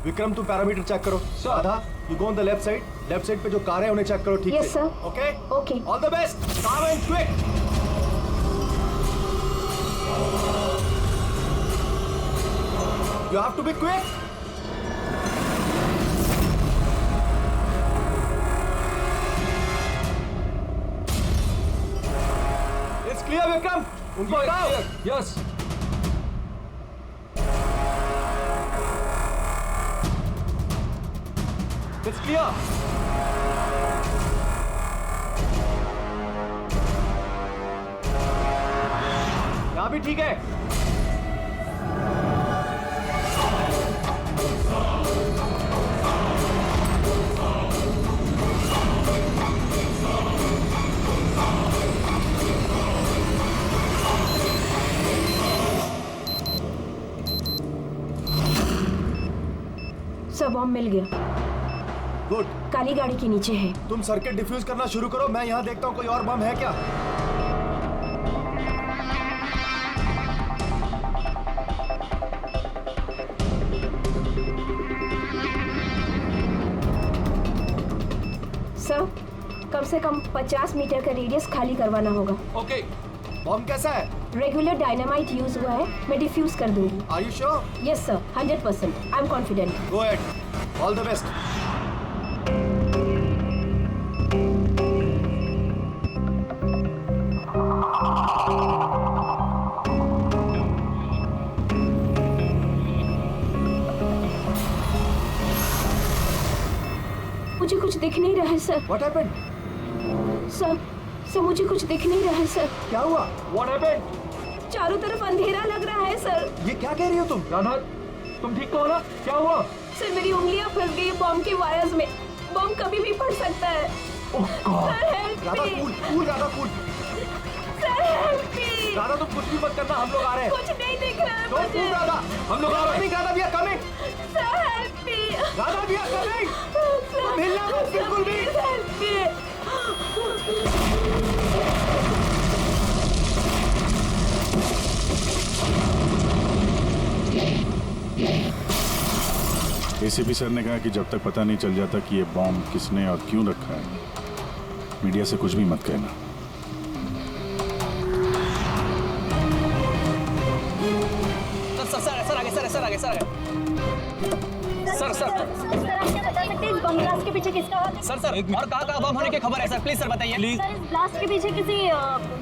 विक्रम तुम parameter check करो। Radha, you go on the left side पे जो कार है उन्हें चेक करो ठीक से। Yes sir. Okay? Okay. All the best. Calm and quick. You have to be quick. It's clear, Vikram. उनको हटाओ। Yes. It's clear. यहाँ भी ठीक है। सर बॉम्ब मिल गया। गुड। काली गाड़ी के नीचे है। तुम सर्किट डिफ्यूज करना शुरू करो, मैं यहाँ देखता हूँ कोई और बम है क्या। सर कम से कम 50 मीटर का रेडियस खाली करवाना होगा। ओके। बम कैसा है? रेगुलर डायनामाइट यूज हुआ है, मैं डिफ्यूज कर दूंगी। Are you sure? Yes sir, 100%। I am confident. Go ahead. All the best. मुझे कुछ दिख नहीं रहा है सर। What happened? सर मुझे कुछ दिख नहीं रहा है सर। क्या हुआ? What happened? चारों तरफ अंधेरा लग रहा है सर। ये क्या कह रही हो तुम? राधा, तुम ठीक तो हो ना? क्या हुआ? सर मेरी उंगलियां फंस गई बॉम्ब के वायर्स में। बॉम्ब कभी भी फट सकता है। Oh God. Sir help Radha me. Cool Radha cool. Sir help me. Radha तुम कुछ भी मत करना, हम लोग आ रहे हैं। कुछ नहीं दिख रहा है Don't मुझे। move, राधा। हम लोग आ रहे हैं। Radha we are coming. Sir help me. Radha we are coming. हिलना मत बिल्कुल भी। Help me. एसीपी सर ने कहा कि जब तक पता नहीं चल जाता कि ये बॉम्ब किसने और क्यों रखा है, मीडिया से कुछ भी मत कहना। सर आगे सर आप क्या बता सकते हैं इस बम ब्लास्ट के पीछे किसका हाथ है? सर और कहाँ बम होने की खबर है सर? प्लीज सर बताइए। प्लीज सर इस ब्लास्ट के पीछे किसी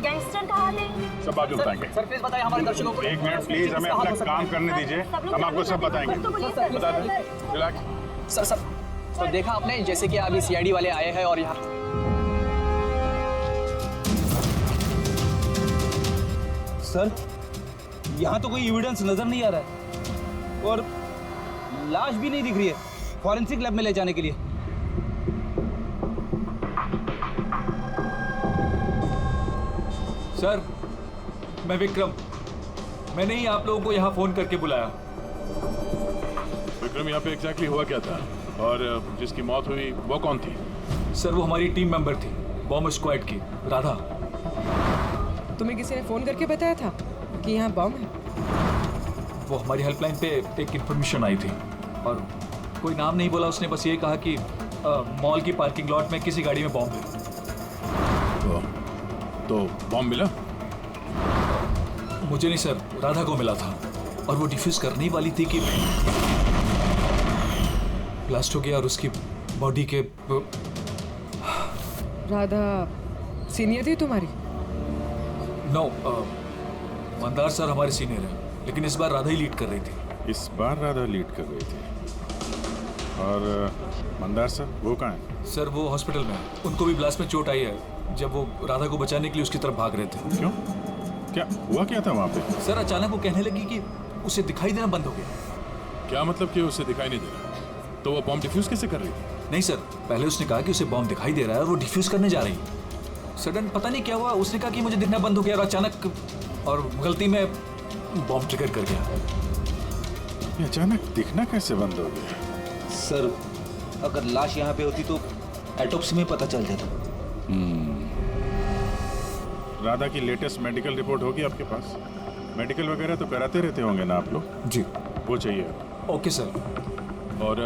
गैंगस्टर का हाथ है? सब बात बताएंगे। सर प्लीज बताइए हमारे दर्शकों को। एक मिनट प्लीज, हमें अपना काम करने दीजिए, हम आपको सब बताएंगे। बता दें, रिलैक्स। सर तो देखा आपने जैसे कि अभी सीआईडी वाले आए हैं और यहाँ सर यहाँ तो कोई एविडेंस नजर नहीं आ रहा है और लाश भी नहीं दिख रही है फॉरेंसिक लैब में ले जाने के लिए। सर मैं विक्रम, मैंने ही आप लोगों को यहाँ फोन करके बुलाया। विक्रम यहाँ पे एग्जैक्टली हुआ क्या था और जिसकी मौत हुई वो कौन थी? सर वो हमारी टीम मेंबर थी, बॉम्ब स्क्वाड की, राधा। तुम्हें किसी ने फोन करके बताया था कि यहाँ बम है? वो हमारी हेल्पलाइन पे एक इंफॉर्मेशन आई थी और कोई नाम नहीं बोला, उसने बस ये कहा कि मॉल की पार्किंग लॉट में किसी गाड़ी में बॉम्ब है। तो बॉम्ब मिला? मुझे नहीं सर, राधा को मिला था और वो डिफ्यूज करने ही वाली थी कि ब्लास्ट हो गया और उसकी बॉडी के। राधा सीनियर थी तुम्हारी? नो, मंदार सर हमारे सीनियर हैं, लेकिन इस बार राधा ही लीड कर रही थी। इस बार राधा लीड कर रही थी। और मंदार सर वो कहाँ है? सर वो हॉस्पिटल में है, उनको भी ब्लास्ट में चोट आई है जब वो राधा को बचाने के लिए उसकी तरफ भाग रहे थे। क्यों? क्या हुआ क्या था वहाँ पे? सर अचानक वो कहने लगी कि उसे दिखाई देना बंद हो गया। क्या मतलब कि उसे दिखाई नहीं दे रहा? तो वो बॉम्ब डिफ्यूज कैसे कर रही थी? नहीं सर, पहले उसने कहा कि उसे बॉम्ब दिखाई दे रहा है और वो डिफ्यूज करने जा रही है। सडन पता नहीं क्या हुआ, उसने कहा कि मुझे दिखना बंद हो गया और अचानक और गलती में बॉम्ब ट्रिगर कर गया। ये अचानक दिखना कैसे बंद हो गया? सर अगर लाश यहाँ पे होती तो एटोप्सी में पता चल जाता। राधा की लेटेस्ट मेडिकल रिपोर्ट होगी आपके पास? मेडिकल वगैरह तो कराते रहते होंगे ना आप लोग? जी। वो चाहिए। Okay sir. और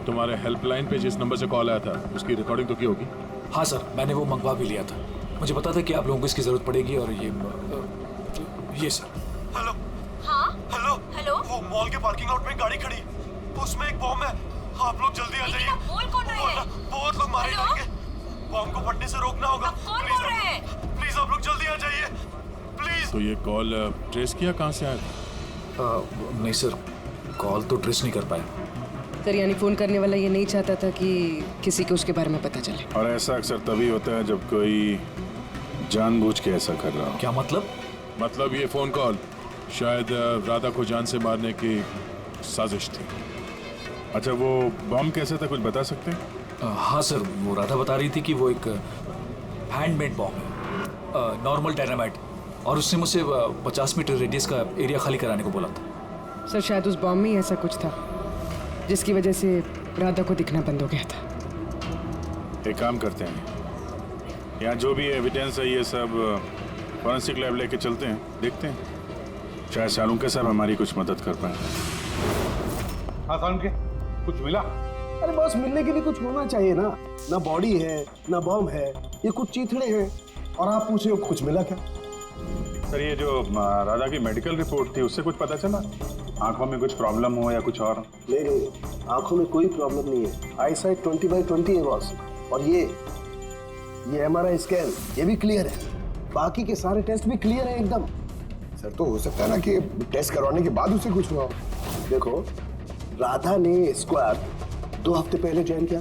तुम्हारे हेल्पलाइन पे जिस नंबर से कॉल आया था उसकी रिकॉर्डिंग तो की होगी? हाँ सर, मैंने वो मंगवा भी लिया था। मुझे पता था कि आप लोगों को इसकी ज़रूरत पड़ेगी। और ये सर। हेलो। हाँ हेलो। हेलो, वो मॉल के पार्किंग लॉट में गाड़ी खड़ी, उसमें एक बॉम्ब है। आप लोग जल्दी आ जाइए। आप बोल कौन रहे हैं? बहुत लोग मारे हेलो? जाएंगे। बॉम्ब को फटने से रोकना होगा। आप कौन प्लीज बोल रहे हैं? प्लीज आप लोग जल्दी आ जाइए प्लीज। तो ये कॉल ट्रेस किया कहाँ से आया था? नहीं सर, कॉल तो ट्रेस नहीं कर पाया। सर यानी फोन करने वाला ये नहीं चाहता था कि किसी को उसके बारे में पता चले। और ऐसा अक्सर तभी होता है जब कोई जानबूझ के ऐसा कर रहा हो। क्या मतलब? मतलब ये फोन कॉल शायद राधा को जान से मारने की साजिश थी। अच्छा, वो बॉम्ब कैसे था, कुछ बता सकते हैं? हाँ सर, वो राधा बता रही थी कि वो एक हैंडमेड बॉम्ब है, नॉर्मल डायनामाइट, और उसने मुझसे 50 मीटर रेडियस का एरिया खाली कराने को बोला था। सर शायद उस बॉम्ब में ही ऐसा कुछ था जिसकी वजह से राधा को दिखना बंद हो गया था। एक काम करते हैं, यहाँ जो भी एविडेंस है ये सब फॉरेंसिक लैब लेके चलते हैं, देखते हैं शायद सालुंके साहब हमारी कुछ मदद कर पाए। हाँ सालुंके, कुछ मिला? अरे बॉस, मिलने के लिए कुछ होना चाहिए ना। ना बॉडी है ना बॉम्ब है, ये कुछ चीथड़े हैं। और आप पूछ रहे हो कुछ मिला क्या? सर ये जो राधा की मेडिकल रिपोर्ट थी उससे कुछ पता चला? आंखों में कुछ प्रॉब्लम हो या कुछ और? नहीं, आंखों में कोई प्रॉब्लम नहीं है। आई साइट 20/20 है बॉस। और ये MRI स्कैन ये भी क्लियर है। बाकी के सारे टेस्ट भी क्लियर है एकदम। सर तो हो सकता है ना कि टेस्ट करवाने के बाद उसे कुछ हुआ। देखो, राधा ने स्क्वाड 2 हफ्ते पहले ज्वाइन किया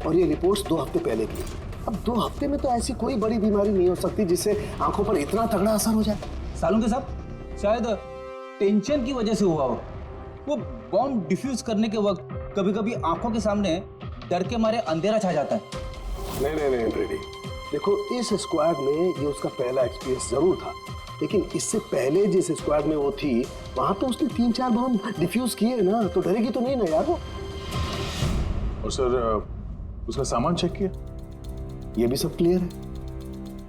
और ये रिपोर्ट्स 2 हफ्ते पहले की। अब 2 हफ्ते में तो ऐसी कोई बड़ी बीमारी नहीं हो सकती जिससे आंखों पर इतना तगड़ा असर हो जाए। सालुंके साहब, शायद टेंशन की वजह से हुआ हो। वो बॉम्ब डिफ्यूज करने के वक्त कभी कभी आंखों के सामने डर के मारे अंधेरा छा जाता है। नहीं ब्रेडी, देखो इस स्क्वाड में ये उसका पहला एक्सपीरियंस जरूर था, लेकिन इससे पहले जिस स्क्वाड में वो थी वहां तो उसने 3-4 बॉम्ब डिफ्यूज किए ना, तो डरेगी तो नहीं ना यार वो। और सर उसका सामान चेक किया? ये भी सब क्लियर है।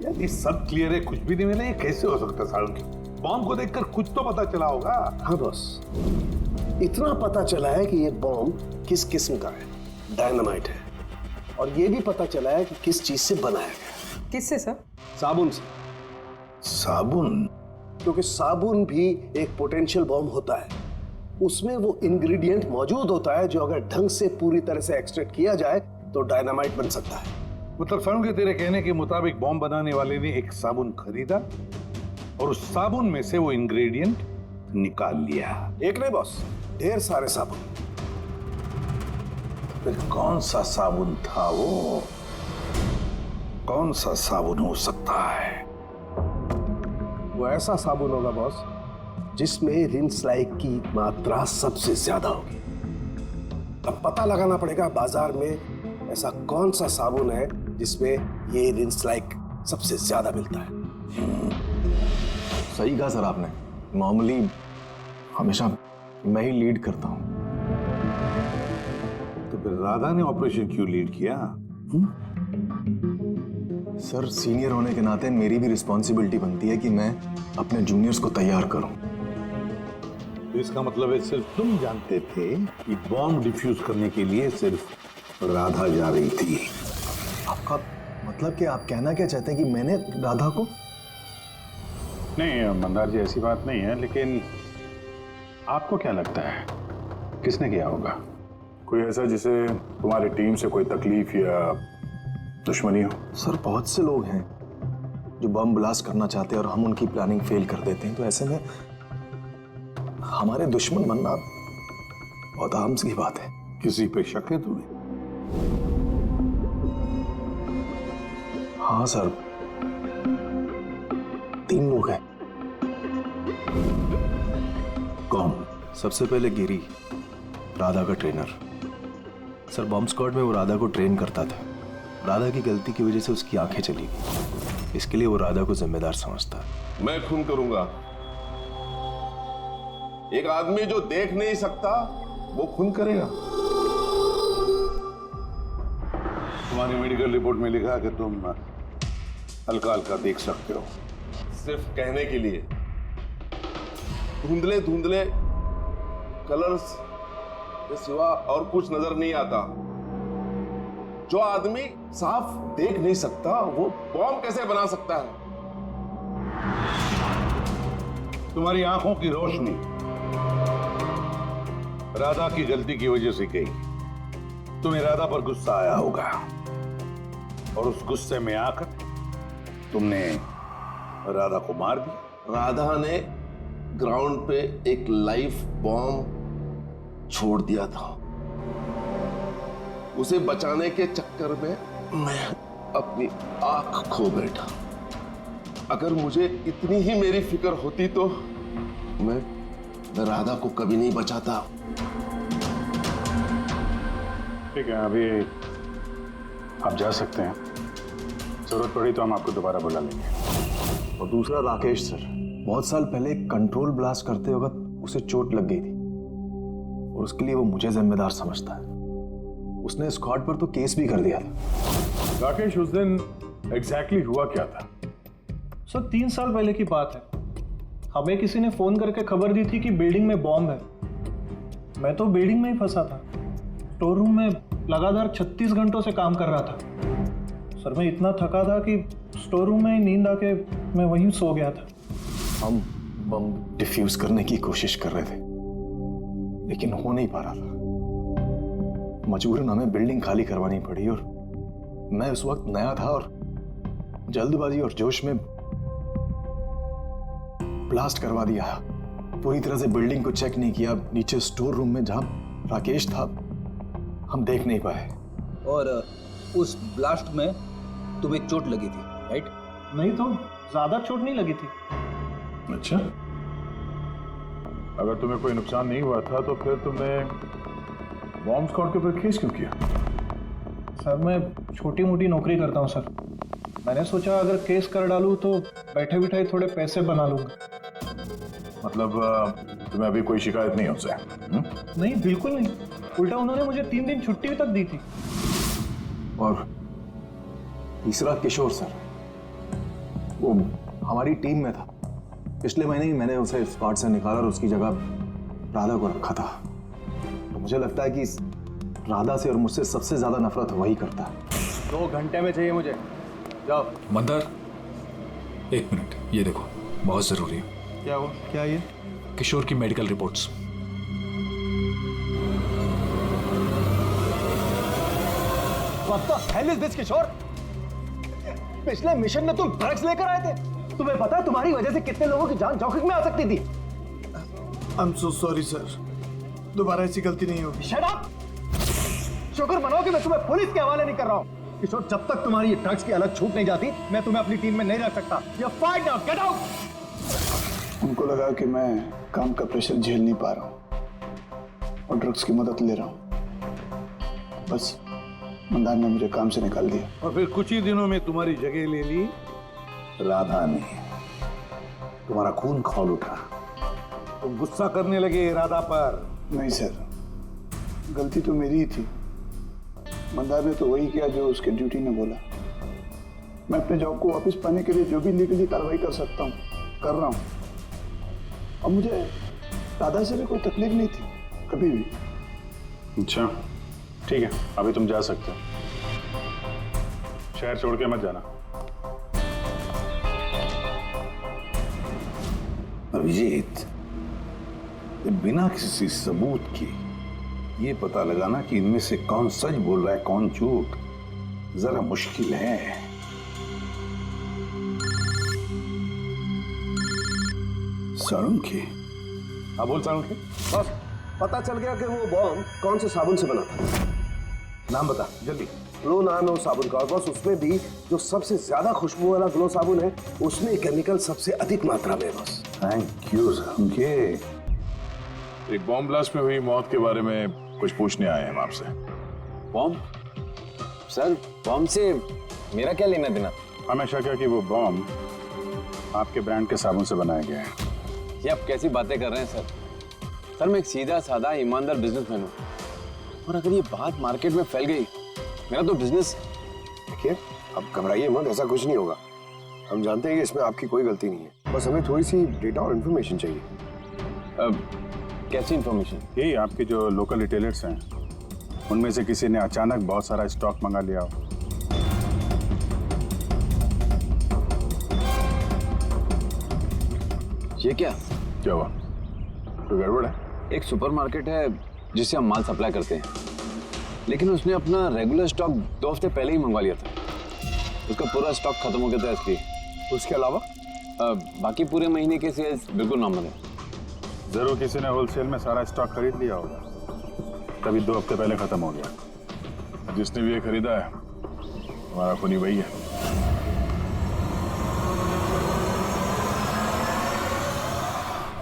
यार ये सब क्लियर है, कुछ भी नहीं मिला, ये कैसे हो सकता है सालुंके? बॉम्ब को देखकर कुछ तो पता चला होगा। हाँ बॉस, इतना पता चला है कि ये बॉम्ब किस किस्म का है, डायनामाइट है। और ये भी पता चला है कि किस चीज से बनाया गया। किससे सर? साबुन से। साबुन? क्योंकि साबुन भी एक पोटेंशियल बॉम्ब होता है। उसमें वो इंग्रेडिएंट मौजूद होता है जो अगर ढंग से पूरी तरह से एक्सट्रैक्ट किया जाए तो डायनामाइट बन सकता है। मतलब सालुंके, तेरे कहने के मुताबिक बॉम्ब बनाने वाले ने एक साबुन खरीदा और उस साबुन में से वो इंग्रेडिएंट निकाल लिया। एक नहीं बॉस, ढेर सारे साबुन। फिर कौन सा साबुन था वो? कौन सा साबुन हो सकता है? वो ऐसा साबुन होगा बॉस जिसमें रिंस लाइक की मात्रा सबसे ज्यादा होगी। अब पता लगाना पड़ेगा बाजार में ऐसा कौन सा साबुन है जिसमें ये रिंस लाइक सबसे ज्यादा मिलता है। सही कहा सर आपने। नॉर्मली हमेशा मैं ही लीड करता हूँ। तो फिर राधा ने ऑपरेशन क्यों लीड किया? सर सीनियर होने के नाते मेरी भी रिस्पॉन्सिबिलिटी बनती है कि मैं अपने जूनियर्स को तैयार करूं। तो इसका मतलब है सिर्फ तुम जानते थे कि बॉम्ब डिफ्यूज करने के लिए सिर्फ राधा जा रही थी। आपका मतलब कि आप कहना क्या चाहते हैं कि मैंने राधा को? नहीं मंदार जी, ऐसी बात नहीं है, लेकिन आपको क्या लगता है किसने किया होगा? कोई ऐसा जिसे तुम्हारी टीम से कोई तकलीफ या दुश्मनी हो? सर बहुत से लोग हैं जो बम ब्लास्ट करना चाहते हैं और हम उनकी प्लानिंग फेल कर देते हैं, तो ऐसे में हमारे दुश्मन बनना बहुत आम सी बात है। किसी पे शक है तुम्हें? हाँ सर, 3 लोग हैं। कौन? सबसे पहले गिरी, राधा का ट्रेनर। सर बॉम्ब स्क्वाड में वो राधा को ट्रेन करता था। राधा की गलती की वजह से उसकी आंखें चली गई, इसके लिए वो राधा को जिम्मेदार समझता है। मैं खून करूंगा। एक आदमी जो देख नहीं सकता वो खून करेगा। तुम्हारी मेडिकल रिपोर्ट में लिखा कि तुम हल्का हल्का देख सकते हो। सिर्फ कहने के लिए। धुंधले धुंधले कलर्स के सिवा और कुछ नजर नहीं आता। जो आदमी साफ देख नहीं सकता वो बॉम्ब कैसे बना सकता है? तुम्हारी आंखों की रोशनी राधा की गलती की वजह से गई। तुम्हें राधा पर गुस्सा आया होगा और उस गुस्से में आकर तुमने राधा को मार दिया। राधा ने ग्राउंड पे एक लाइव बॉम्ब छोड़ दिया था। उसे बचाने के चक्कर में मैं अपनी आंख खो बैठा। अगर मुझे इतनी ही मेरी फिक्र होती तो मैं राधा को कभी नहीं बचाता। ठीक है, अभी आप जा सकते हैं। जरूरत पड़ी तो हम आपको दोबारा बुला लेंगे। और दूसरा राकेश सर, बहुत साल पहले कंट्रोल ब्लास्ट करते वक्त उसे चोट लग गई थी और उसके लिए वो मुझे जिम्मेदार समझता है। उसने स्कॉट पर तो केस भी कर दिया था। राकेश, उस दिन एग्जैक्टली हुआ क्या था? सर 3 साल पहले की बात है। हमें किसी ने फोन करके खबर दी थी कि बिल्डिंग में बॉम्ब है। मैं तो बिल्डिंग में ही फंसा था। स्टोर रूम में लगातार 36 घंटों से काम कर रहा था। सर मैं इतना थका था कि स्टोर रूम में ही नींद आके मैं वहीं सो गया था। हम बम डिफ्यूज करने की कोशिश कर रहे थे लेकिन हो नहीं पा रहा था। मजबूरन हमें बिल्डिंग खाली करवानी पड़ी और मैं उस वक्त नया था और जल्दबाजी और जोश में ब्लास्ट करवा दिया। पूरी तरह से बिल्डिंग को चेक नहीं किया। नीचे स्टोर रूम में जहां राकेश था हम देख नहीं पाए। और उस ब्लास्ट में तुम्हें चोट लगी थी, राइट? नहीं तो ज्यादा चोट नहीं लगी थी। अच्छा, अगर तुम्हें कोई नुकसान नहीं हुआ था तो फिर तुमने बॉम्ब स्क्वाड के ऊपर केस क्यों किया? सर मैं छोटी मोटी नौकरी करता हूँ सर। मैंने सोचा अगर केस कर डालूं तो बैठे बिठाए थोड़े पैसे बना लूंगा। मतलब तुम्हें अभी कोई शिकायत नहीं उनसे? नहीं, बिल्कुल नहीं। उल्टा उन्होंने मुझे 3 दिन छुट्टी तक दी थी। और तीसरा किशोर सर, वो हमारी टीम में था। पिछले महीने ही मैंने उसे स्क्वाड से निकाला और उसकी जगह राधा को रखा था। तो मुझे लगता है कि राधा से और मुझसे सबसे ज्यादा नफरत वही करता है। 2 घंटे में चाहिए मुझे। जाओ। मंदार, 1 मिनट, ये देखो, बहुत जरूरी है। क्या हुआ? क्या ये? किशोर की medical reports. What the hell is this, किशोर? पिछले मिशन में तुम ड्रग्स लेकर आए थे। तुम्हें पता है तुम्हारी वजह से कितने लोगों की जान जोखिम में आ सकती थी। I am so sorry sir, दोबारा ऐसी गलती नहीं होगी। Shut up! शुक्र मनाओ कि मैं तुम्हें पुलिस के हवाले नहीं कर रहा हूँ। किशोर, जब तक तुम्हारी ये ड्रग्स की अलग छूट नहीं जाती मैं तुम्हें अपनी टीम में नहीं रख सकता। You are fired now, get out. उनको लगा कि मैं काम का प्रेशर झेल नहीं पा रहा हूँ और ड्रग्स की मदद ले रहा हूँ। बस मंदार ने मुझे काम से निकाल दिया। और फिर कुछ ही दिनों में तुम्हारी जगह ले ली राधा ने। तुम्हारा खून खौल उठा। तुम गुस्सा करने लगे राधा पर। नहीं सर, गलती तो मेरी ही थी। मंदार ने तो वही किया जो उसके ड्यूटी ने बोला। मैं अपने जॉब को वापस पाने के लिए जो भी लीगली कार्रवाई कर सकता हूँ कर रहा हूँ। और मुझे राधा से भी कोई तकलीफ नहीं थी कभी भी। अच्छा, ठीक है, अभी तुम जा सकते हो। शहर छोड़ के मत जाना। अभिजीत, बिना किसी सबूत के ये पता लगाना कि इनमें से कौन सच बोल रहा है कौन झूठ जरा मुश्किल है। साळुंखे। हाँ बोल साळुंखे। बस पता चल गया कि वो बॉम्ब कौन से साबुन से बना था। नाम बता जल्दी। ग्लो नाम है उस साबुन का। और बस उसमें भी जो सबसे ज्यादा खुशबू वाला ग्लो साबुन है उसमें केमिकल सबसे अधिक मात्रा में है। बस थैंक यू साळुंखे। एक बॉम्ब ब्लास्ट में हुई मौत के बारे में कुछ पूछने आए हैं हम आपसे। बॉम्ब? सर बॉम्ब से मेरा क्या लेना देना? हमेशा क्या कि वो बॉम्ब आपके ब्रांड के साबुन से बनाया गया है। ये आप कैसी बातें कर रहे हैं सर? सर मैं एक सीधा साधा ईमानदार बिजनेसमैन हूँ और अगर ये बात मार्केट में फैल गई मेरा तो बिजनेस। देखिए अब घबराइए मत, ऐसा कुछ नहीं होगा। हम जानते हैं कि इसमें आपकी कोई गलती नहीं है, बस हमें थोड़ी सी डेटा और इन्फॉर्मेशन चाहिए। कैसी इंफॉर्मेशन? यही आपके जो लोकल रिटेलर्स हैं उनमें से किसी ने अचानक बहुत सारा स्टॉक मंगा लिया हो। ये क्या हुआ? कोई गड़बड़ है? एक सुपरमार्केट है जिससे हम माल सप्लाई करते हैं, लेकिन उसने अपना रेगुलर स्टॉक 2 हफ्ते पहले ही मंगवा लिया था। उसका पूरा स्टॉक खत्म हो गया था इसलिए। उसके अलावा बाकी पूरे महीने के सेल्स बिल्कुल नॉर्मल है। जरूर किसी ने होलसेल में सारा स्टॉक खरीद लिया होगा, तभी 2 हफ्ते पहले खत्म हो गया। जिसने भी ये खरीदा है हमारा खूनी वही है।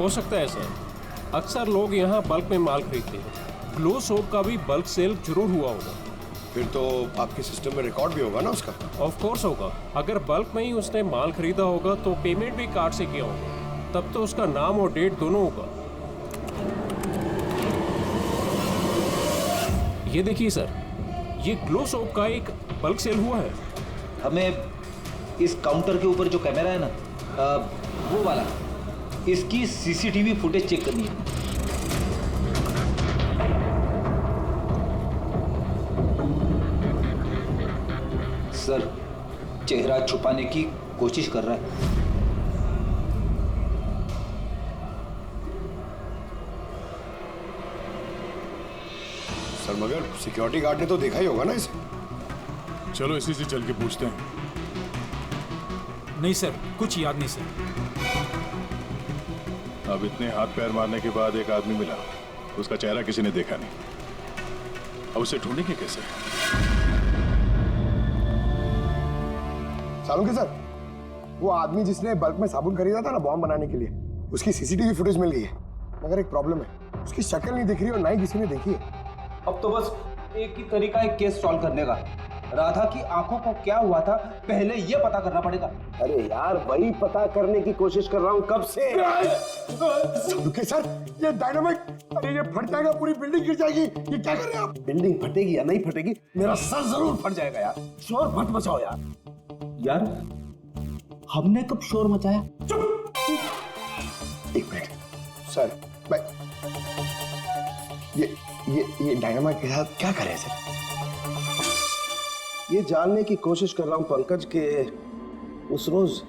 हो सकता है सर, अक्सर लोग यहाँ बल्क में माल खरीदते हैं। ग्लो सोप का भी बल्क सेल जरूर हुआ होगा। फिर तो आपके सिस्टम में रिकॉर्ड भी होगा ना उसका? ऑफ कोर्स होगा। अगर बल्क में ही उसने माल खरीदा होगा तो पेमेंट भी कार्ड से किया होगा, तब तो उसका नाम और डेट दोनों होगा। ये देखिए सर, ये ग्लो सोप का एक बल्क सेल हुआ है। हमें इस काउंटर के ऊपर जो कैमरा है ना, वो वाला, इसकी सीसीटीवी फुटेज चेक करनी है। सर, चेहरा छुपाने की कोशिश कर रहा है। सर मगर सिक्योरिटी गार्ड ने तो देखा ही होगा ना इसे। चलो इसी से चल के पूछते हैं। नहीं सर, कुछ याद नहीं सर। अब इतने हाथ पैर मारने के बाद एक आदमी मिला, उसका चेहरा किसी ने देखा नहीं। अब उसे ढूंढेंगे कैसे? सालुंके सर, वो आदमी जिसने बल्क में साबुन खरीदा था ना बॉम्ब बनाने के लिए, उसकी सीसीटीवी फुटेज मिल गई है। मगर एक प्रॉब्लम है, उसकी शक्ल नहीं दिख रही और ना ही किसी ने देखी है। अब तो बस एक ही तरीका है केस सॉल्व करने का। राधा की आंखों को क्या हुआ था पहले ये पता करना पड़ेगा। अरे यार, वही पता करने की कोशिश कर रहा हूँ कब से। सालुंके सर, ये डायनामाइट, अरे ये फट जाएगा, पूरी बिल्डिंग गिर जाएगी। ये क्या कर रहे हैं आप? बिल्डिंग फटेगी या नहीं फटेगी, मेरा सर जरूर फट जाएगा यार। शोर मत मचाओ यार। यार, हमने कब शोर मचाया? चुप! एक मिनट सर, मैं ये डायनामाइट के साथ क्या कर रहे हैं सर? ये जानने की कोशिश कर रहा हूं पंकज के उस रोज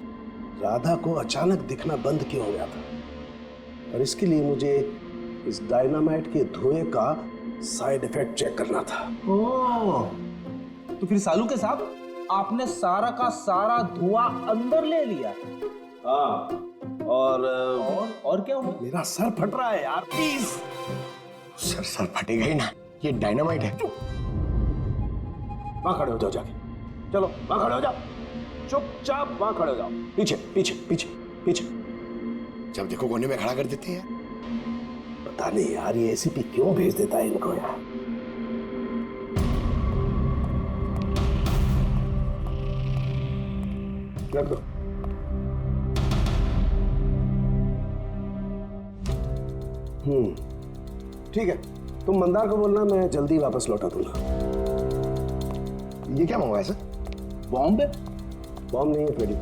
राधा को अचानक दिखना बंद क्यों हो गया था, और इसके लिए मुझे इस डायनामाइट के धुएं का साइड इफेक्ट चेक करना था। ओह, तो फिर सालुंके साहब, आपने सारा का सारा धुआं अंदर ले लिया? हाँ, और क्या हुआ? मेरा सर फट रहा है यार, प्लीज। सर फटेगा ही ना, ये डायनामाइट है। वहां खड़े हो जाओ जाके, चलो वहां खड़े हो जाओ, चुपचाप वहां खड़े हो जाओ। पीछे पीछे पीछे पीछे, जब देखो कोने में खड़ा कर देते हैं। पता नहीं यार, ये एसीपी क्यों भेज देता है इनको यार। रख दो। ठीक है, तुम मंदार को बोलना, मैं जल्दी वापस लौटा दूंगा। ये क्या मंगवाया सर? बॉम्ब है? बॉम्ब नहीं है फ्रेडी,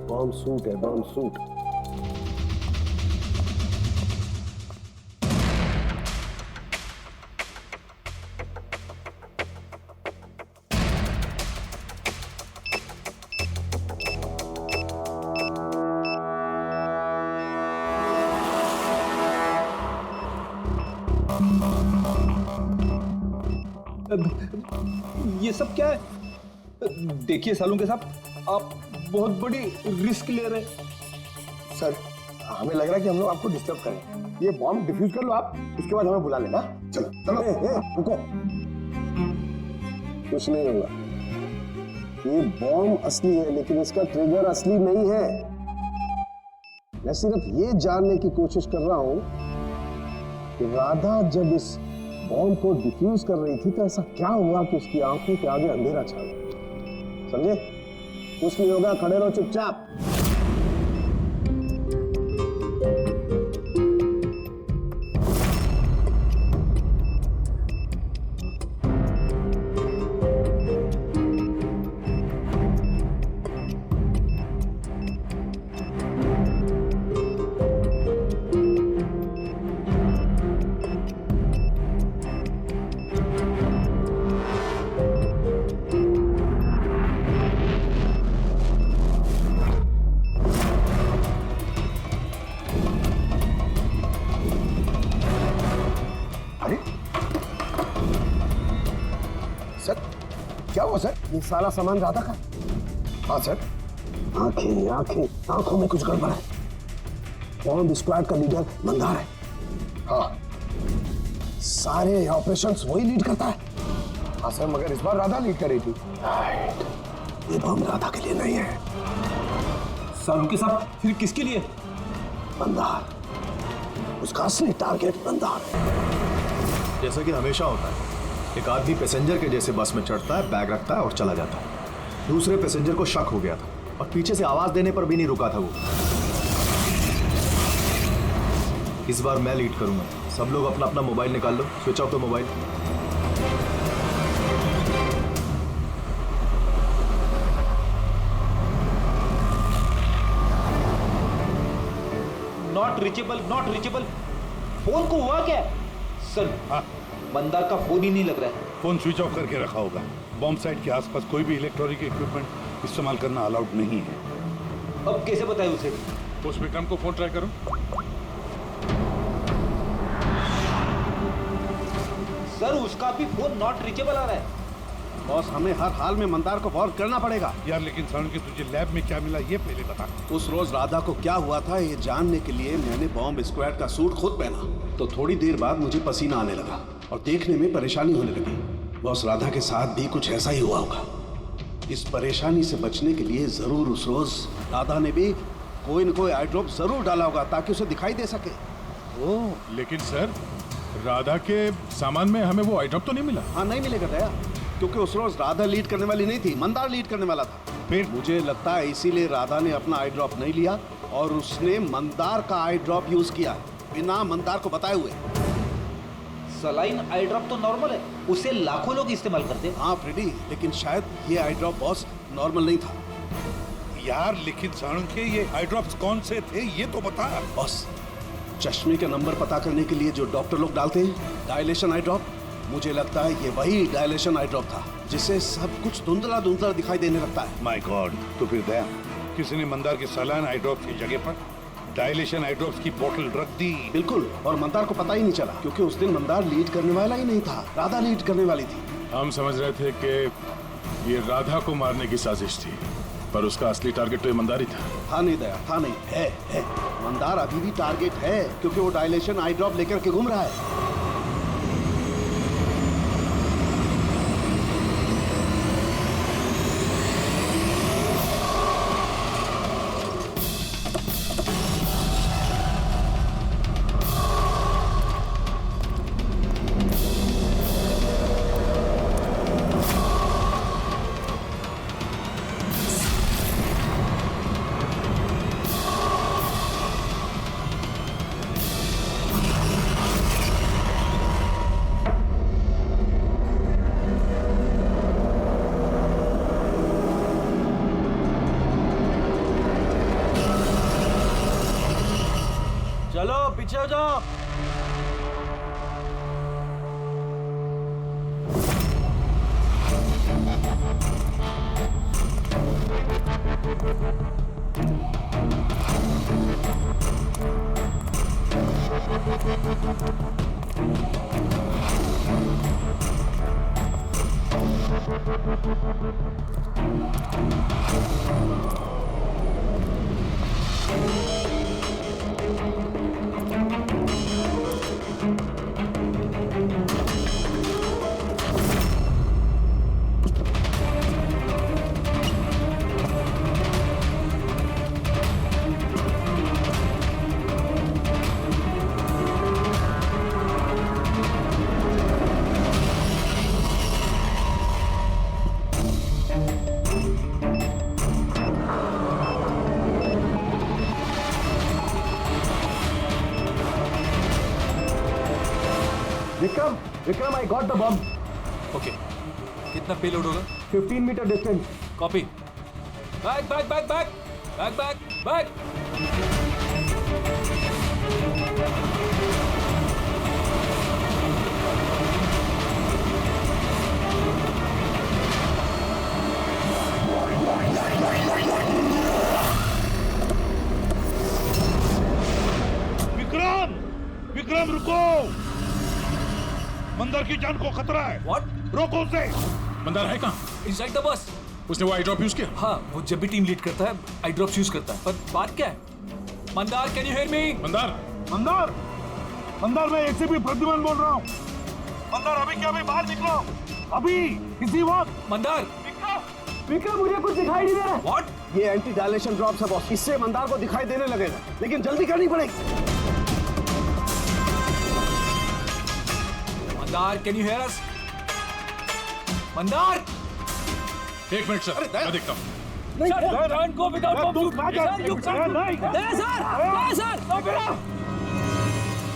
बॉम्ब सूट है, बॉम्ब सूट। ये सब क्या है? देखिए सालुंके साहब, आप बहुत बड़ी रिस्क ले रहे हैं। सर, हमें लग रहा है कि हम लोग आपको डिस्टर्ब करें। ये बॉम्ब डिफ्यूज कर लो आप, उसके बाद हमें बुला लेना। चलो चलो, रुको। कुछ नहीं होगा, ये बॉम्ब असली है लेकिन इसका ट्रिगर असली नहीं है। मैं सिर्फ ये जानने की कोशिश कर रहा हूं कि राधा जब इस बॉम्ब को डिफ्यूज कर रही थी तो ऐसा क्या हुआ कि उसकी आंखों के आगे अंधेरा छा गया। समझे? कुछ नहीं होगा, खड़े रहो चुपचाप। ये सारा सामान राधा का? हाँ सर। आंखें आंखें आंखों में कुछ गड़बड़ है। बॉम्ब स्क्वाड का लीडर मंदार है। हाँ, सारे ऑपरेशंस वही लीड करता है। हाँ सर, मगर इस बार राधा लीड कर रही थी। ये बॉम्ब राधा के लिए नहीं है सर। उनके साथ फिर किसके लिए? मंदार, उसका असली टारगेट मंदार है। जैसा कि हमेशा होता है, एक आदमी पैसेंजर के जैसे बस में चढ़ता है, बैग रखता है और चला जाता है। दूसरे पैसेंजर को शक हो गया था और पीछे से आवाज देने पर भी नहीं रुका था वो। इस बार मैं लीड करूंगा। सब लोग अपना अपना मोबाइल निकाल लो, switch off the mobile. Not reachable. Phone को हुआ क्या? सर, मंदार का फोन ही नहीं लग रहा है। फोन स्विच ऑफ करके रखा होगा। बॉम्ब साइट के आसपास कोई भी इलेक्ट्रॉनिक इक्विपमेंट इस्तेमाल करना अलाउड नहीं है। अब कैसे बताए उसे? उस विक्रम को फोन ट्राई करो। सर, उसका भी फोन नॉट रीचेबल आ रहा है। बॉस, हमें हर हाल में मंदार को वार्न करना पड़ेगा। यार, लेकिन सारण के तुझे लैब में क्या मिला ये पहले बता। उस रोज राधा को क्या हुआ था ये जानने के लिए मैंने बॉम्ब स्क्वाड का सूट खुद पहना, तो थोड़ी देर बाद मुझे पसीना आने लगा और देखने में परेशानी होने लगी। बॉस, राधा के साथ भी कुछ ऐसा ही हुआ होगा। इस परेशानी से बचने के लिए जरूर उस रोज राधा ने भी कोई न कोई आई ड्रॉप जरूर डाला होगा ताकि उसे दिखाई दे सके। ओह, लेकिन सर, राधा के सामान में हमें वो आई ड्रॉप तो नहीं मिला। हाँ, नहीं मिलेगा दया, क्योंकि उस रोज राधा लीड करने वाली नहीं थी, मंदार लीड करने वाला था। फिर मुझे लगता है इसीलिए राधा ने अपना आई ड्रॉप नहीं लिया और उसने मंदार का आई ड्रॉप यूज किया बिना मंदार को बताए हुए। सलाइन आई ड्रॉप तो नॉर्मल है, उसे लाखों लोग इस्तेमाल करते हैं। हाँ फ्रेडी, लेकिन शायद ये आई ड्रॉप बॉस नॉर्मल नहीं था। यार, लेकिन सारण के ये आई ड्रॉप्स कौन से थे ये तो बता। बॉस, चश्मे के नंबर पता करने के लिए जो डॉक्टर लोग डालते हैं, डायलेशन आई ड्रॉप, मुझे लगता है ये वही डायलेशन आई ड्रॉप था जिससे सब कुछ धुंधला धुंधला दिखाई देने लगता है। माय गॉड, तो फिर दया किसी ने मंदार के सलाइन आई ड्रॉप्स की जगह पर डायलेशन आई ड्रॉप्स की बोतल रख दी। बिल्कुल, और मंदार को पता ही नहीं चला क्योंकि उस दिन मंदार लीड करने वाला ही नहीं था, राधा लीड करने वाली थी। हम समझ रहे थे कि ये राधा को मारने की साजिश थी, पर उसका असली टारगेट तो ईमानदार ही था। था नहीं दया, था नहीं, है। मंदार अभी भी टारगेट है क्योंकि वो डायलेशन आई ड्रॉप लेकर के घूम रहा है। चलो पीछे हो जाओ। Vikram, I got the bomb. Okay, कितना पेलोड होगा? 15 metre distance. Copy. Back back back back back back back. Vikram रुको, मंदार की जान को खतरा है। What? रोको उसे। मंदार है कहाँ? inside the bus. उसने वो आई ड्रॉप यूज किया? हाँ, वो जब भी टीम लीड करता है आई ड्रॉप्स यूज करता है। पर बात क्या है? Mandar, can you hear me? Mandar, Mandar, Mandar, मैं एसीपी प्रद्युमन बोल रहा हूँ। मंदार, अभी क्या, अभी बाहर निकलो, अभी इसी वक्त। मंदार, विक्रम, मुझे कुछ दिखाई नहीं दे रहा। व्हाट? ये एंटी डायलेशन ड्रॉप्स है बॉस, इससे मंदार को दिखाई देने लगेगा, लेकिन जल्दी करनी पड़ेगी। मंदार, कैन यू हियर अस? मंदार, एक मिनट सर, मैं देखता हूँ।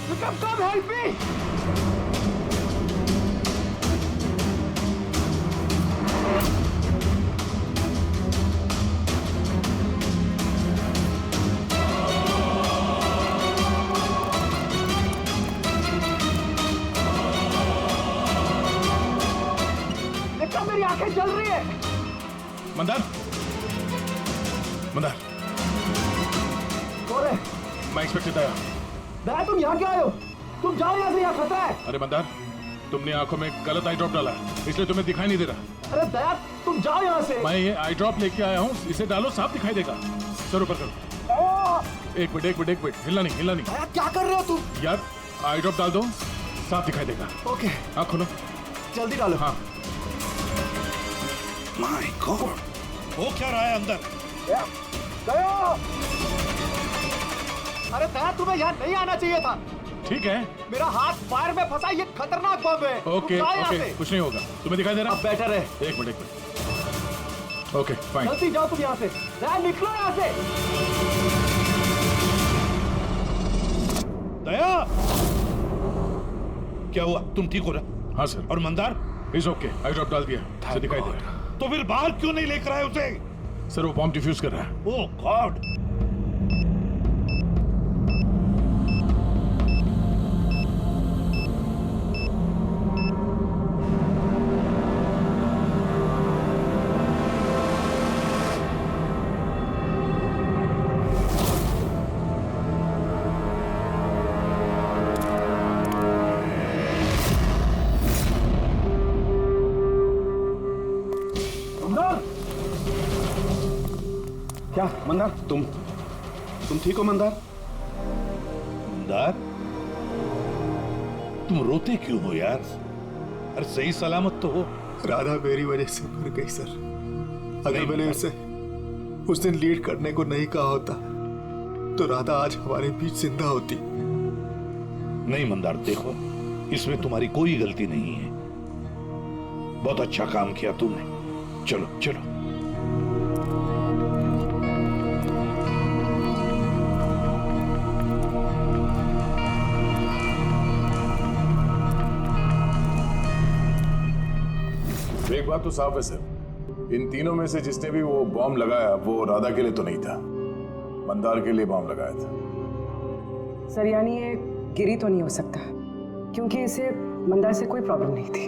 विक्रम, कम हेल्प मी। विक्रम, मेरी आंखें जल रही है। मंदार, मंदार, कौन है? मैं इंस्पेक्टर दया। दया, तुम यहाँ क्या आए हो? तुम जाओ यहाँ से, यहाँ खतरा है। अरे मंदार, तुमने आंखों में गलत आई ड्रॉप डाला है, इसलिए तुम्हें दिखाई नहीं दे रहा। अरे दया, तुम जाओ यहाँ से। मैं ये आई ड्रॉप लेके आया हूँ, इसे डालो, साफ दिखाई देगा। सर ऊपर करो। एक मिनट, हिलना नहीं। दया, क्या कर रहे हो तुम? यार, आई ड्रॉप डाल दो, साफ दिखाई देगा। ओके, आँख खोलो। जल्दी डालो। हाँ। माय गॉड, वो क्या रहा है अंदर? दया! अरे दया, तुम्हें यहाँ नहीं आना चाहिए था। ठीक है, मेरा हाथ फायर में फंसा, ये खतरनाक बम है। ओके, कुछ नहीं होगा। तुम्हें दिखाई दे रहा? अब बेटर है। एक मिनट। Okay, fine. जल्दी जाओ तुम यहाँ से। दया, निकलो यहाँ से। दया, क्या हुआ? तुम ठीक हो रहा? हाँ सर। और Mandar? Is okay, I drop डाल दिया, उसे दिखाई दे रहा। तो फिर बाहर क्यों नहीं लेकर आए उसे? सर, वो बॉम्ब डिफ्यूज कर रहा है। Oh God! क्या मंदार, तुम ठीक हो मंदार? मंदार, तुम रोते क्यों हो यार? अरे सही सलामत तो हो। राधा मेरी वजह से मर गई सर। अगर मैंने उसे उस दिन लीड करने को नहीं कहा होता तो राधा आज हमारे बीच जिंदा होती। नहीं मंदार, देखो, इसमें तुम्हारी कोई गलती नहीं है। बहुत अच्छा काम किया तुमने। चलो चलो। एक बात तो साफ है सर, इन तीनों में से जिसने भी वो बॉम्ब लगाया वो राधा के लिए तो नहीं था, मंदार के लिए बॉम्ब लगाया था। सर, यानी ये गिरी तो नहीं हो सकता, क्योंकि इसे मंदार से कोई प्रॉब्लम नहीं थी।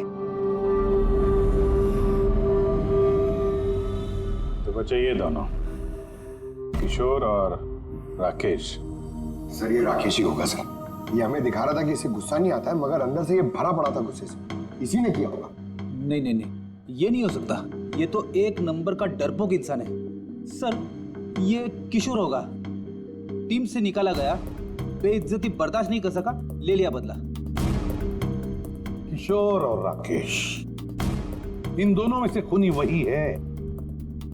तो बचे ये दोनों, किशोर और राकेश। सर, ये राकेश ही होगा सर। ये हमें दिखा रहा था कि इसे गुस्सा नहीं आता है, मगर अंदर से ये भरा पड़ा था गुस्से से। इसी ने किया होगा। नहीं, ये नहीं हो सकता। ये तो एक नंबर का डरपोक इंसान है। सर, ये किशोर होगा। टीम से निकाला गया, बेइज्जती बर्दाश्त नहीं कर सका, ले लिया बदला। किशोर और राकेश, इन दोनों में से खूनी वही है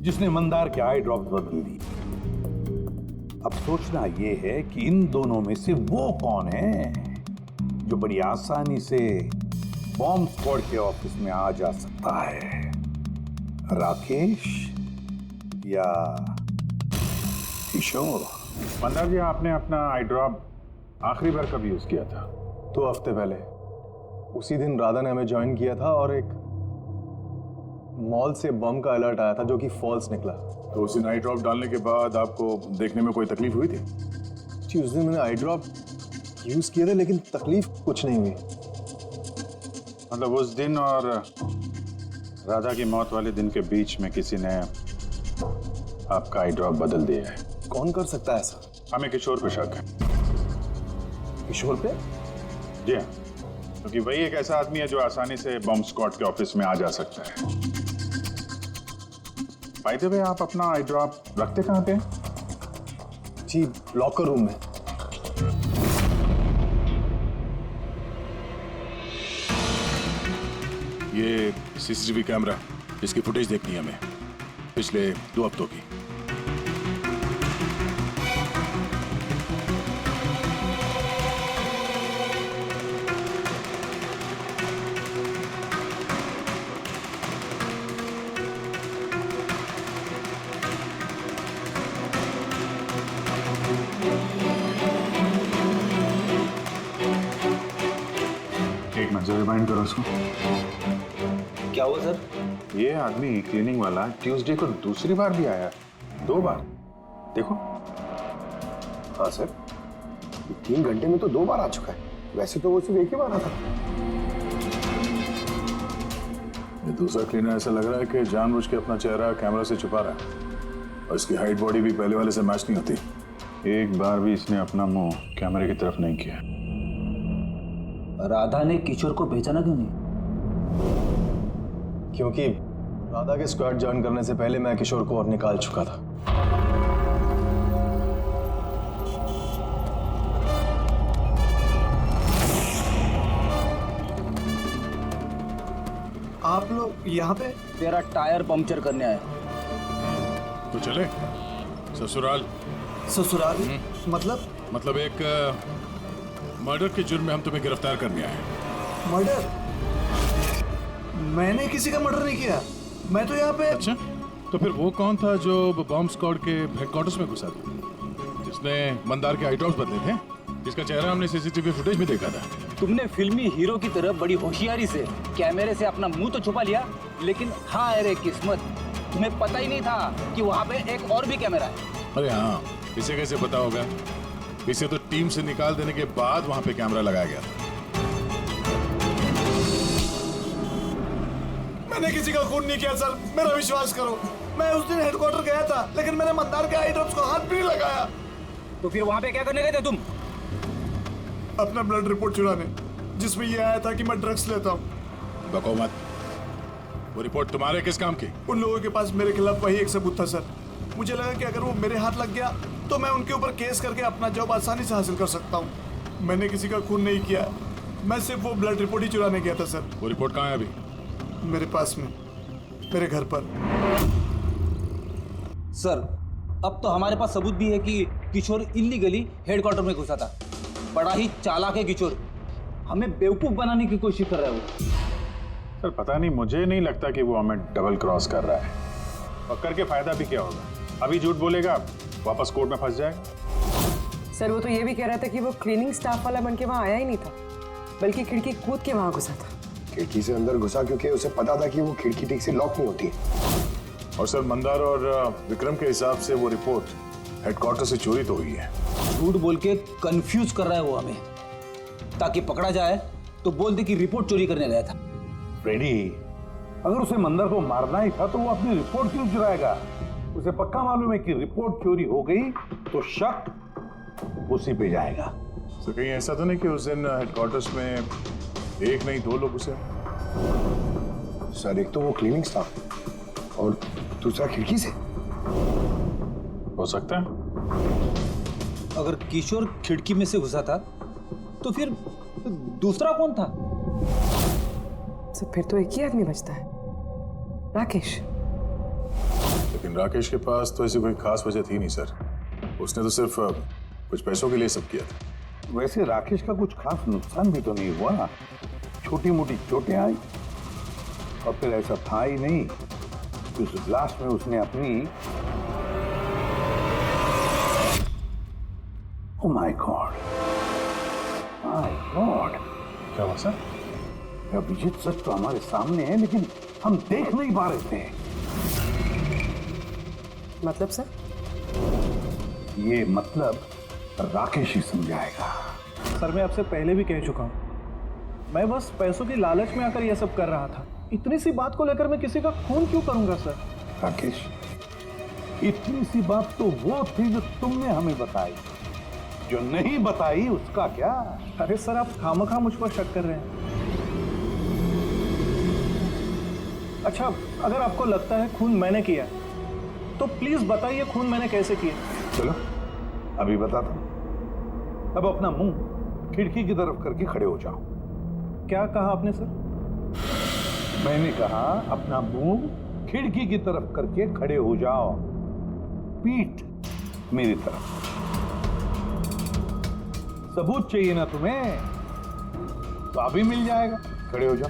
जिसने मंदार के आई ड्रॉप्स बदल दी। अब सोचना यह है कि इन दोनों में से वो कौन है जो बड़ी आसानी से बॉम्ब स्क्वाड के ऑफिस में आ जा सकता है, राकेश या किशोर? मंदार जी, आपने अपना आई ड्रॉप आखिरी बार कब यूज किया था? 2 हफ्ते पहले। उसी दिन राधा ने हमें ज्वाइन किया था और एक मॉल से बम का अलर्ट आया था जो कि फॉल्स निकला। तो उसी आई ड्रॉप डालने के बाद आपको देखने में कोई तकलीफ हुई थी? जी, उस दिन मैंने आई ड्रॉप यूज किए थे, लेकिन तकलीफ कुछ नहीं हुई। मतलब उस दिन और राधा की मौत वाले दिन के बीच में किसी ने आपका आई ड्रॉप बदल दिया है। कौन कर सकता है ऐसा? हमें किशोर पे शक है। किशोर पे? जी हाँ, क्योंकि वही एक ऐसा आदमी है जो आसानी से बॉम्ब स्क्वाड के ऑफिस में आ जा सकता है। बाय द वे, आप अपना आई ड्रॉप रखते कहाँ पे हैं? जी लॉकर रूम में। ये सीसीटीवी कैमरा, इसकी फुटेज देखनी है हमें पिछले 2 हफ्तों की। एक मिनट जरा रिमाइंड करो उसको। क्या हुआ सर? ये आदमी क्लीनिंग वाला ट्यूसडे को दूसरी बार भी आया, 2 बार। देखो। हाँ सर, 3 घंटे में तो 2 बार आ चुका है। वैसे तो वो सिर्फ एक ही बार आता। ये दूसरा क्लीनर ऐसा लग रहा है कि जानबूझ के अपना चेहरा कैमरा से छुपा रहा है, और इसकी हाइट बॉडी भी पहले वाले से मैच नहीं होती। एक बार भी इसने अपना मुंह कैमरे की तरफ नहीं किया। राधा ने किशोर को पहचाना क्यों नहीं? क्योंकि राधा के स्क्वाड ज्वाइन करने से पहले मैं किशोर को और निकाल चुका था। आप लोग यहाँ पे? तेरा टायर पंक्चर करने आया। तो चले ससुराल। ससुराल? मतलब एक मर्डर के जुर्म में हम तुम्हें गिरफ्तार करने आए। मर्डर? मैंने किसी का मर्डर नहीं किया। मैं तो यहाँ पे। अच्छा, तो फिर वो कौन था जो बॉम्ब स्क्वाड के हेडक्वार्टर्स में घुसा था, जिसने मंदार के आई ड्रॉप्स बदले थे, जिसका चेहरा हमने सीसीटीवी फुटेज में देखा था? तुमने फिल्मी हीरो की तरह बड़ी होशियारी से कैमरे से अपना मुंह तो छुपा लिया, लेकिन हाँ अरे किस्मत, तुम्हें पता ही नहीं था कि वहाँ पे एक और भी कैमरा है। अरे हाँ, इसे कैसे पता होगा? इसे तो टीम से निकाल देने के बाद वहां पे कैमरा लगाया गया था। मैंने किसी का खून नहीं किया सर, मेरा विश्वास करो। मैं उस दिन हेडक्वार्टर गया था, लेकिन मैंने मंदार के आई ड्रॉप्स को हाथ भी नहीं लगाया। तो फिर वहां पे क्या करने गए थे तुम? अपना ब्लड रिपोर्ट चुराने, जिसमें ये आया था कि मैं ड्रग्स लेता हूँ। बको मत। वो रिपोर्ट तुम्हारे किस काम की? उन लोगों के पास मेरे खिलाफ वही एक सबूत था सर। मुझे लगा कि अगर वो मेरे हाथ लग गया तो मैं उनके ऊपर केस करके अपना जॉब आसानी से हासिल कर सकता हूँ। मैंने किसी का खून नहीं किया, मैं सिर्फ वो ब्लड रिपोर्ट ही चुराने गया था सर। वो रिपोर्ट कहाँ है अभी? मेरे पास में, मेरे घर पर। सर, अब तो हमारे पास सबूत भी है कि किशोर इल्लीगली हेडक्वार्टर में घुसा था। बड़ा ही चालाक है किशोर, हमें बेवकूफ बनाने की कोशिश कर रहा है वो। सर पता नहीं, मुझे नहीं लगता कि वो हमें डबल क्रॉस कर रहा है। और करके फायदा भी क्या होगा? अभी झूठ बोलेगा, वापस कोर्ट में फंस जाएगा। सर वो तो ये भी कह रहा था कि वो क्लीनिंग स्टाफ वाला बन के वहाँ आया ही नहीं था, बल्कि खिड़की कूद के वहाँ घुसा था। खिड़की से अंदर घुसा क्योंकि उसे पता था कि वो खिड़की ठीक से लॉक नहीं होती। और सर मंदार और विक्रम के हिसाब से वो रिपोर्ट हेडक्वार्टर से चोरी तो हुई है। झूठ बोल के कंफ्यूज कर रहा है वो हमें, ताकि पकड़ा जाए तो बोल दे कि रिपोर्ट चोरी करने गया था। फ्रेडी, अगर उसे मंदार को मारना ही था तो वो अपनी रिपोर्ट क्यों चुराएगा? उसे पक्का मालूम है कि रिपोर्ट चोरी हो गई तो शक उसी पे जाएगा। तो कहीं ऐसा तो नहीं कि उस दिन हेडक्वार्टर्स में एक नहीं 2 लोग उसे? सर एक तो वो क्लीनिंग स्टाफ और दूसरा खिड़की से। हो सकता है। अगर किशोर खिड़की में से घुसा था तो फिर दूसरा कौन था? तो फिर तो एक ही आदमी बचता है, राकेश। लेकिन राकेश के पास तो ऐसी कोई खास वजह थी नहीं सर। उसने तो सिर्फ कुछ पैसों के लिए सब किया था। वैसे राकेश का कुछ खास नुकसान भी तो नहीं हुआ ना, छोटी मोटी चोटें आई और फिर ऐसा था ही नहीं कि उस लास्ट में उसने अपनी oh my God, my God, क्या हुआ सर? अभिजीत सच तो हमारे सामने है लेकिन हम देख नहीं पा रहे थे। मतलब सर? ये मतलब राकेश ही समझाएगा। सर मैं आपसे पहले भी कह चुका हूँ, मैं बस पैसों की लालच में आकर यह सब कर रहा था। इतनी सी बात को लेकर मैं किसी का खून क्यों करूंगा सर? राकेश, इतनी सी बात तो वो थी जो तुमने हमें बताई, जो नहीं बताई उसका क्या? अरे सर आप खामखा मुझ पर शक कर रहे हैं। अच्छा, अगर आपको लगता है खून मैंने किया तो प्लीज बताइए खून मैंने कैसे किया। चलो अभी बताता हूं। अब अपना मुंह खिड़की की तरफ करके खड़े हो जाओ। क्या कहा आपने सर? मैंने कहा अपना मुंह खिड़की की तरफ करके खड़े हो जाओ, पीठ मेरी तरफ। सबूत चाहिए ना तुम्हें, तो अभी मिल जाएगा। खड़े हो जाओ।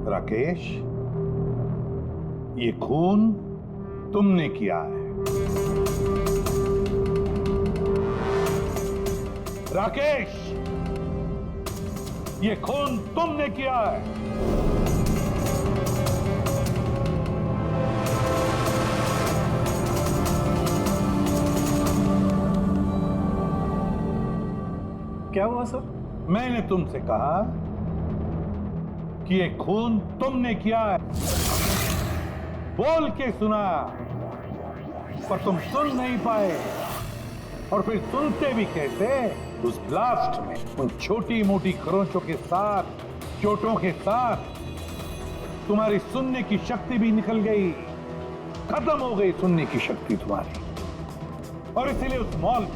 राकेश, ये खून तुमने किया है। राकेश, ये खून तुमने किया है। क्या हुआ सर? मैंने तुमसे कहा कि ये खून तुमने किया है। बोल के सुना, पर तुम सुन नहीं पाए। और फिर सुनते भी कैसे? उस ब्लास्ट में उन छोटी मोटी खरोंचों के साथ, चोटों के साथ तुम्हारी सुनने की शक्ति भी निकल गई। खत्म हो गई सुनने की शक्ति तुम्हारी। और इसीलिए उस मॉल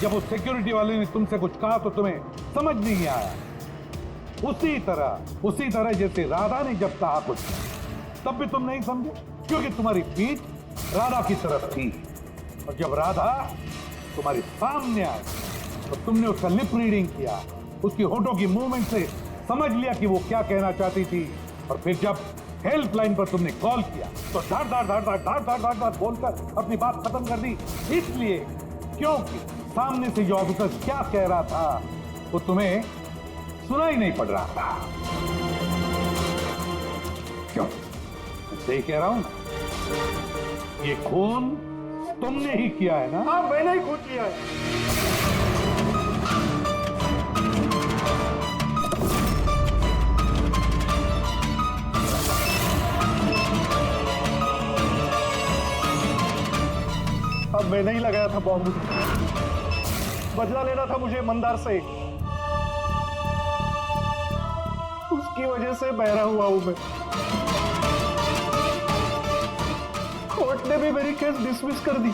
जब उस सिक्योरिटी वाले ने तुमसे कुछ कहा तो तुम्हें समझ नहीं आया। उसी तरह जैसे राधा ने जब कहा कुछ, तब भी तुम नहीं समझे, क्योंकि तुम्हारी पीठ राधा की तरफ थी। और जब राधा तुम्हारे सामने आई तो तुमने उसका लिप रीडिंग किया, उसकी होठों की मूवमेंट से समझ लिया कि वो क्या कहना चाहती थी। और फिर जब हेल्पलाइन पर तुमने कॉल किया तो धार धार धार धार धार धार धार धार बोलकर अपनी बात खत्म कर दी। इसलिए क्योंकि सामने से जो ऑफिसर क्या कह रहा था वो तुम्हें सुनाई नहीं पड़ रहा था। क्यों? सही कह रहा हूं ना? ये खून तुमने ही किया है ना? हाँ, मैंने ही खून किया है। अब मैंने ही लगाया था बॉम्ब। बदला लेना था मुझे मंदार से। उसकी वजह से बहरा हुआ हूं मैं। कोर्ट ने भी मेरी केस डिसमिस कर दी।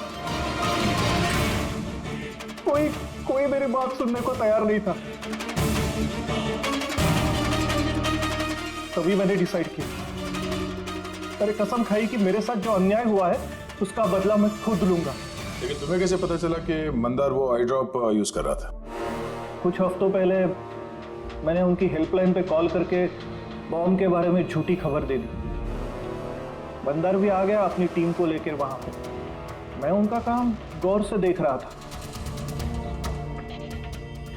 कोई मेरी बात सुनने को तैयार नहीं था। तभी मैंने डिसाइड किया, अरे कसम खाई कि मेरे साथ जो अन्याय हुआ है उसका बदला मैं खुद लूंगा। लेकिन तुम्हें कैसे पता चला कि मंदार वो आई ड्रॉप यूज कर रहा था? कुछ हफ्तों पहले मैंने उनकी हेल्पलाइन पे कॉल करके बॉम्ब के बारे में झूठी खबर दे दी। मंदार भी आ गया अपनी टीम को लेकर वहां पे। मैं उनका काम गौर से देख रहा था।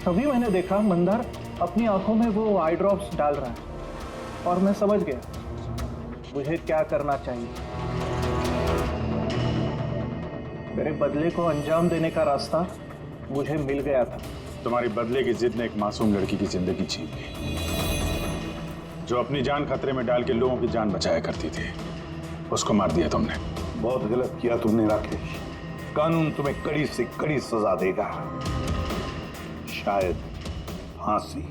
तभी मैंने देखा मंदार अपनी आंखों में वो आई ड्रॉप्स डाल रहा है और मैं समझ गया मुझे क्या करना चाहिए। मेरे बदले को अंजाम देने का रास्ता मुझे मिल गया था। तुम्हारी बदले की जिद ने एक मासूम लड़की की जिंदगी छीन ली, जो अपनी जान खतरे में डाल के लोगों की जान बचाया करती थी। उसको मार दिया तुमने। बहुत गलत किया तुमने राकेश। कानून तुम्हें कड़ी से कड़ी सजा देगा, शायद फांसी।